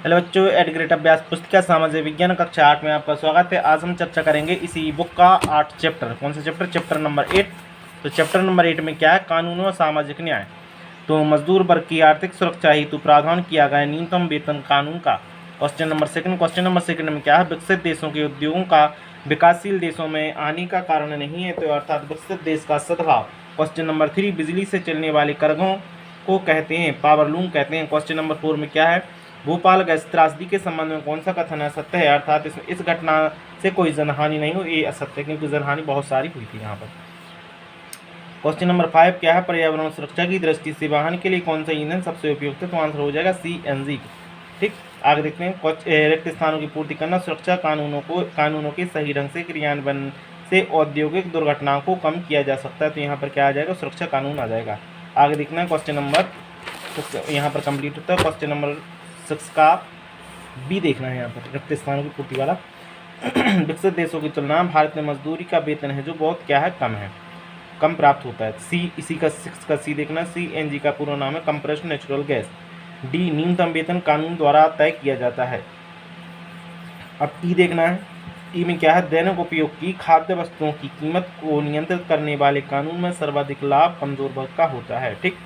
Hello बच्चों, add grade अभ्यास पुस्तिका सामाजिक विज्ञान कक्षा 8 में आपका स्वागत है। आज हम चर्चा करेंगे इसी बुक का 8 चैप्टर। कौन सा चैप्टर? Chapter number 8। तो चैप्टर नंबर 8 में क्या है? कानून व सामाजिक न्याय। तो मजदूर वर्ग की आर्थिक सुरक्षा हेतु प्रावधान किया गया न्यूनतम वेतन कानून का। क्वेश्चन नंबर सेकंड में क्या है? विकसित देशों के उद्योगों का विकासशील देशों में हानि का कारण नहीं है, तो अर्थात विकसित देश का सद्भाव। क्वेश्चन नंबर 3, बिजली से चलने वाले करघों को कहते हैं पावरलूम कहते हैं। क्वेश्चन नंबर 4 में क्या है? भोपाल गैस त्रासदी के संबंध में कौन सा कथन असत्य है, अर्थात इस घटना से कोई जनहानि नहीं हुई, ये असत्य, क्योंकि जनहानि बहुत सारी हुई थी यहाँ पर। क्वेश्चन नंबर 5 क्या है? पर्यावरण सुरक्षा की दृष्टि से वाहन के लिए कौन सा ईंधन सबसे उपयुक्त है? तो आंसर हो जाएगा CNG। ठीक, आगे देखते हैं। रिक्त स्थानों की पूर्ति करना, सुरक्षा कानूनों के सही ढंग से क्रियान्वयन से औद्योगिक दुर्घटनाओं को कम किया जा सकता है। तो यहाँ पर क्या आ जाएगा? सुरक्षा कानून आ जाएगा। आगे देखना है क्वेश्चन नंबर 6 यहाँ पर कंप्लीट होता है। क्वेश्चन नंबर 6 का बी देखना है यहाँ पर, रिक्त स्थानों की पूर्ति वाला। विकसित देशों की तुलना में भारत में मजदूरी का वेतन है जो बहुत क्या है? कम है, कम प्राप्त होता है। सी, इसी का 6 का सी देखना। CNG का पूरा नाम है कंप्रेस्ड नेचुरल गैस। डी, न्यूनतम वेतन कानून द्वारा तय किया जाता है। अब टी देखना है। टी में क्या है? दैनिक उपयोग की खाद्य वस्तुओं की कीमत को नियंत्रित करने वाले कानून में सर्वाधिक लाभ कमजोर वर्ग का होता है। ठीक,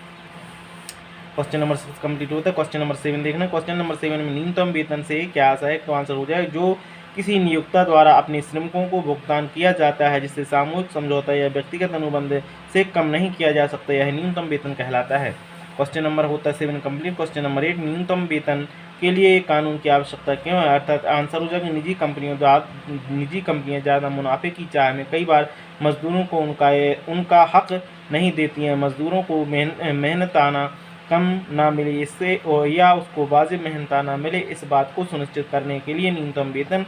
क्वेश्चन नंबर 6 कंप्लीट होता है। क्वेश्चन नंबर 7 देखना। क्वेश्चन नंबर 7 में न्यूनतम वेतन से क्या आशा है? तो आंसर हो जाए जो किसी नियोक्ता द्वारा अपने श्रमिकों को भुगतान किया जाता है जिससे सामूहिक समझौता या व्यक्तिगत अनुबंध से कम नहीं किया जा सकता, यह न्यूनतम वेतन कहलाता है। क्वेश्चन नंबर होता है 7 कंप्लीट। क्वेश्चन नंबर 8, न्यूनतम वेतन के लिए कानून की आवश्यकता क्यों है? अर्थात आंसर हो जाएगा निजी कंपनियां ज़्यादा मुनाफे की चाह में कई बार मजदूरों को उनका हक नहीं देती हैं। मजदूरों को मेहनताना कम ना मिले इससे या उसको वाजिब मेहनताना मिले, इस बात को सुनिश्चित करने के लिए न्यूनतम वेतन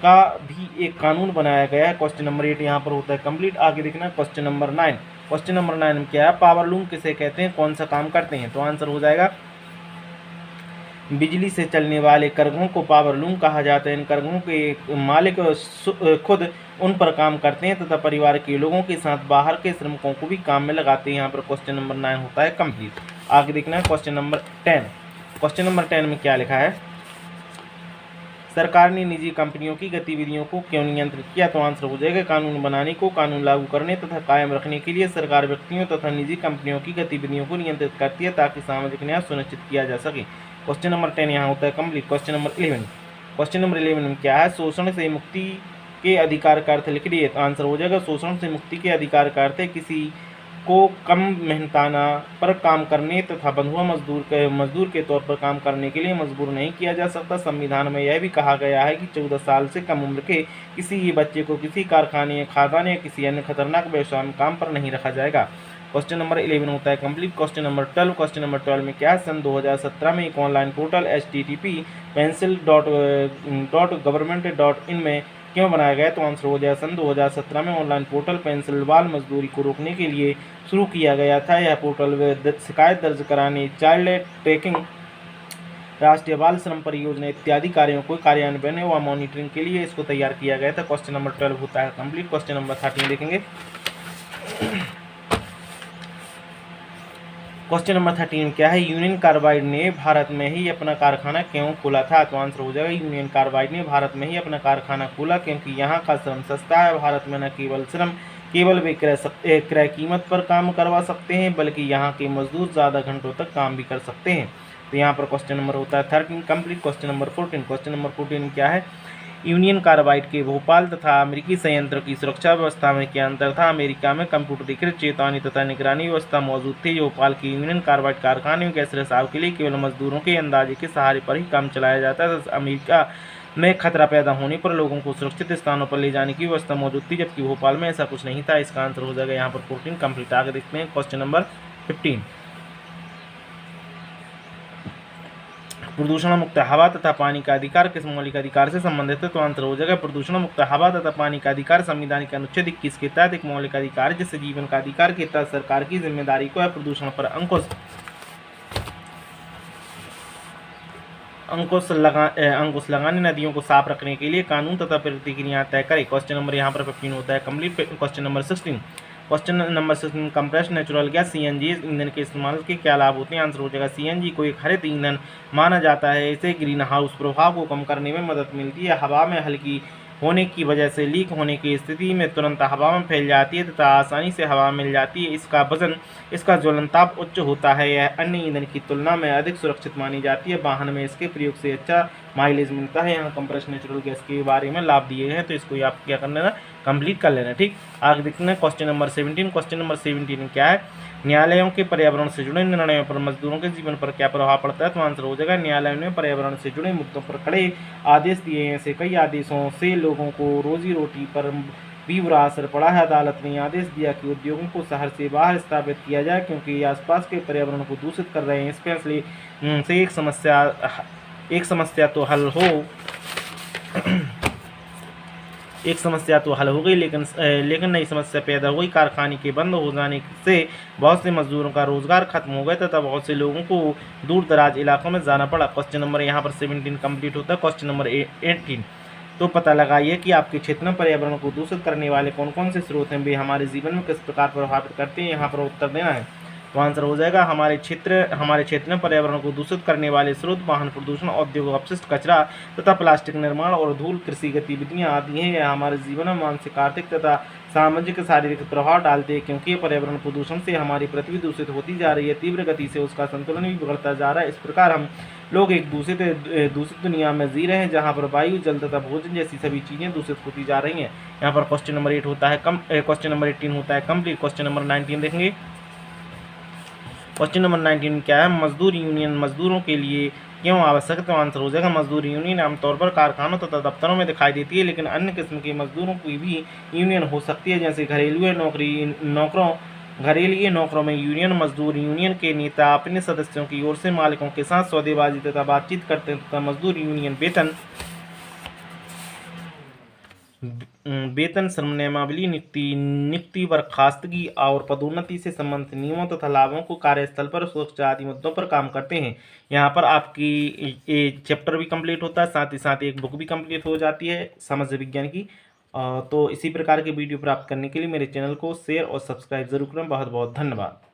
का भी एक कानून बनाया गया है। क्वेश्चन नंबर 8 यहाँ पर होता है कंप्लीट। आगे देखना क्वेश्चन नंबर 9। क्वेश्चन नंबर 9 में क्या है? पावरलूम किसे कहते हैं? कौन सा काम करते हैं? तो आंसर हो जाएगा बिजली से चलने वाले करघों को पावरलूम कहा जाता है। इन करघों के मालिक खुद उन पर काम करते हैं तथा परिवार के लोगों के साथ बाहर के श्रमिकों को भी काम में लगाते हैं। यहाँ पर क्वेश्चन नंबर 9 होता है कंप्लीट। आगे देखना है क्वेश्चन नंबर 10। क्वेश्चन नंबर 10 में क्या लिखा है? सरकार ने निजी कंपनियों की गतिविधियों को क्यों नियंत्रित किया? तो आंसर हो जाएगा कानून बनाने को कानून लागू करने तथा कायम रखने के लिए सरकार व्यक्तियों तथा निजी कंपनियों की गतिविधियों को नियंत्रित करती है ताकि सामाजिक न्याय सुनिश्चित किया जा सके। क्वेश्चन नंबर 10 यहाँ होता है complete. Question number 11। Question number 11 में क्या है? शोषण से मुक्ति के अधिकार का अर्थ लिख दिए। तो आंसर हो जाएगा शोषण से मुक्ति के अधिकार का अर्थ है किसी को कम मेहनताना पर काम करने तथा बंधुआ मजदूर के तौर पर काम करने के लिए मजबूर नहीं किया जा सकता। संविधान में यह भी कहा गया है कि 14 साल से कम उम्र के किसी बच्चे को किसी कारखाने या खदान या किसी अन्य खतरनाक व्यवसाय में काम पर नहीं रखा जाएगा। क्वेश्चन नंबर 11 होता है complete. Question number 12। Question number 12 में क्या है? सन 2017 में एक ऑनलाइन पोर्टल http://pencil.government.in में क्यों बनाया गया? तो आंसर हो जाए सन 2017 में ऑनलाइन पोर्टल पेंसिल बाल मजदूरी को रोकने के लिए शुरू किया गया था। यह पोर्टल शिकायत दर्ज कराने, चाइल्ड ट्रैकिंग, राष्ट्रीय बाल श्रम परियोजना इत्यादि कार्यों को कार्यान्वयन व मॉनिटरिंग के लिए इसको तैयार किया गया था। क्वेश्चन नंबर 12 होता है कंप्लीट। क्वेश्चन नंबर 13 देखेंगे। क्वेश्चन नंबर 13 क्या है? यूनियन कार्बाइड ने भारत में ही अपना कारखाना क्यों खोला था? तो आंसर हो जाएगा यूनियन कार्बाइड ने भारत में ही अपना कारखाना खोला क्योंकि यहाँ का श्रम सस्ता है। भारत में न केवल वे क्रय कीमत पर काम करवा सकते हैं बल्कि यहाँ के मजदूर ज़्यादा घंटों तक काम भी कर सकते हैं। तो यहाँ पर क्वेश्चन नंबर होता है 13 complete. Question number 14। Question number 14 क्या है? यूनियन कार्बाइड के भोपाल तथा अमेरिकी संयंत्र की सुरक्षा व्यवस्था में क्या अंतर था? अमेरिका में कंप्यूटरीकृत चेतावनी तथा निगरानी व्यवस्था मौजूद थी। भोपाल के यूनियन कार्बाइड कारखाने में गैस रिसाव के लिए केवल मजदूरों के अंदाजे के सहारे पर ही काम चलाया जाता था। अमेरिका में खतरा पैदा होने पर लोगों को सुरक्षित स्थानों पर ले जाने की व्यवस्था मौजूद थी, जबकि भोपाल में ऐसा कुछ नहीं था। इसका आंसर हो जाएगा यहाँ पर 14 कंप्लीट। आगे देखते हैं क्वेश्चन नंबर 15। प्रदूषण मुक्त हवा तथा पानी का अधिकार किस मौलिक अधिकार से संबंधित है? तो आंसर हो जाएगा प्रदूषण मुक्त हवा तथा पानी का अधिकार संविधान के अनुच्छेद 21 के तहत एक मौलिक अधिकार जिससे जीवन का अधिकार के तहत सरकार की जिम्मेदारी को है प्रदूषण पर अंकुश लगाने, नदियों को साफ रखने के लिए कानून तथा प्रतिक्रिया तय करे। क्वेश्चन नंबर यहाँ पर 15 होता है complete. Question number 16। Question number 16 compressed natural gas CNG ईंधन के इस्तेमाल के क्या लाभ होते हैं? आंसर हो जाएगा सीएनजी को एक हरित ईंधन माना जाता है। इसे ग्रीन हाउस प्रभाव को कम करने में मदद मिलती है। हवा में हल्की होने की वजह से लीक होने की स्थिति में तुरंत हवा में फैल जाती है तथा आसानी से हवा मिल जाती है। इसका वजन, इसका ज्वलनताप उच्च होता है। यह अन्य ईंधन की तुलना में अधिक सुरक्षित मानी जाती है। वाहन में इसके प्रयोग से अच्छा माइलेज मिलता है। यहाँ कंप्रेस्ड नेचुरल गैस के बारे में लाभ दिए हैं, तो इसको आप क्या करना है, कंप्लीट कर लेना। ठीक, आगे देखते हैं क्वेश्चन नंबर 17। क्वेश्चन नंबर 17 क्या है? न्यायालयों के पर्यावरण से जुड़े निर्णयों पर मजदूरों के जीवन पर क्या प्रभाव पड़ता है? तो आंसर हो जाएगा न्यायालयों ने पर्यावरण से जुड़े मुद्दों पर कड़े आदेश दिए हैं। ऐसे कई आदेशों से लोगों को रोजी रोटी पर भी बुरा असर पड़ा है। अदालत ने आदेश दिया कि उद्योगों को शहर से बाहर स्थापित किया जाए क्योंकि ये आसपास के पर्यावरण को दूषित कर रहे हैं। इस फैसले से एक समस्या तो हल हो गई, लेकिन नई समस्या पैदा हुई। कारखाने के बंद हो जाने से बहुत से मजदूरों का रोजगार खत्म हो गया तथा बहुत से लोगों को दूर दराज इलाकों में जाना पड़ा। क्वेश्चन नंबर यहाँ पर 17 कंप्लीट होता है। क्वेश्चन नंबर 18, तो पता लगाइए कि आपके क्षेत्र में पर्यावरण को दूषित करने वाले कौन कौन से स्रोत हैं, वे हमारे जीवन में किस प्रकार प्रभावित करते हैं। यहाँ पर उत्तर देना है। तो आंसर हो जाएगा हमारे क्षेत्र में पर्यावरण को दूषित करने वाले स्रोत वाहन प्रदूषण, औद्योगिक अपशिष्ट, कचरा तथा प्लास्टिक निर्माण और धूल, कृषि गतिविधियां आदि हैं। यह हमारे जीवन में मानसिक, आर्थिक तथा सामाजिक, शारीरिक प्रभाव डालते हैं क्योंकि पर्यावरण प्रदूषण से हमारी पृथ्वी दूषित होती जा रही है। तीव्र गति से उसका संतुलन भी बिगड़ता जा रहा है। इस प्रकार हम लोग एक दूषित दुनिया में जी रहे हैं जहाँ पर वायु, जल तथा भोजन जैसी सभी चीजें दूषित होती जा रही हैं। यहाँ पर क्वेश्चन नंबर 8 होता है क्वेश्चन नंबर 18 होता है कंप्लीट। क्वेश्चन नंबर 19 देखेंगे। क्वेश्चन नंबर 19 क्या है? मजदूर यूनियन मजदूरों के लिए क्यों आवश्यक है? तो आंसर हो जाएगा मजदूर यूनियन आमतौर पर कारखानों तथा दफ्तरों में दिखाई देती है, लेकिन अन्य किस्म के मजदूरों की भी यूनियन हो सकती है। जैसे घरेलू नौकरों में यूनियन मजदूर यूनियन के नेता अपने सदस्यों की ओर से मालिकों के साथ सौदेबाजी तथा बातचीत करते हैं तथा मजदूर यूनियन वेतन, श्रम नियमावली, नियुक्ति, बर्खास्तगी और पदोन्नति से संबंधित नियमों तथा लाभों को कार्यस्थल पर सुरक्षा आदि मुद्दों पर काम करते हैं। यहाँ पर आपकी एक चैप्टर भी कंप्लीट होता है, साथ ही साथ एक बुक भी कंप्लीट हो जाती है समाज विज्ञान की। तो इसी प्रकार के वीडियो प्राप्त करने के लिए मेरे चैनल को शेयर और सब्सक्राइब जरूर करें। बहुत बहुत धन्यवाद।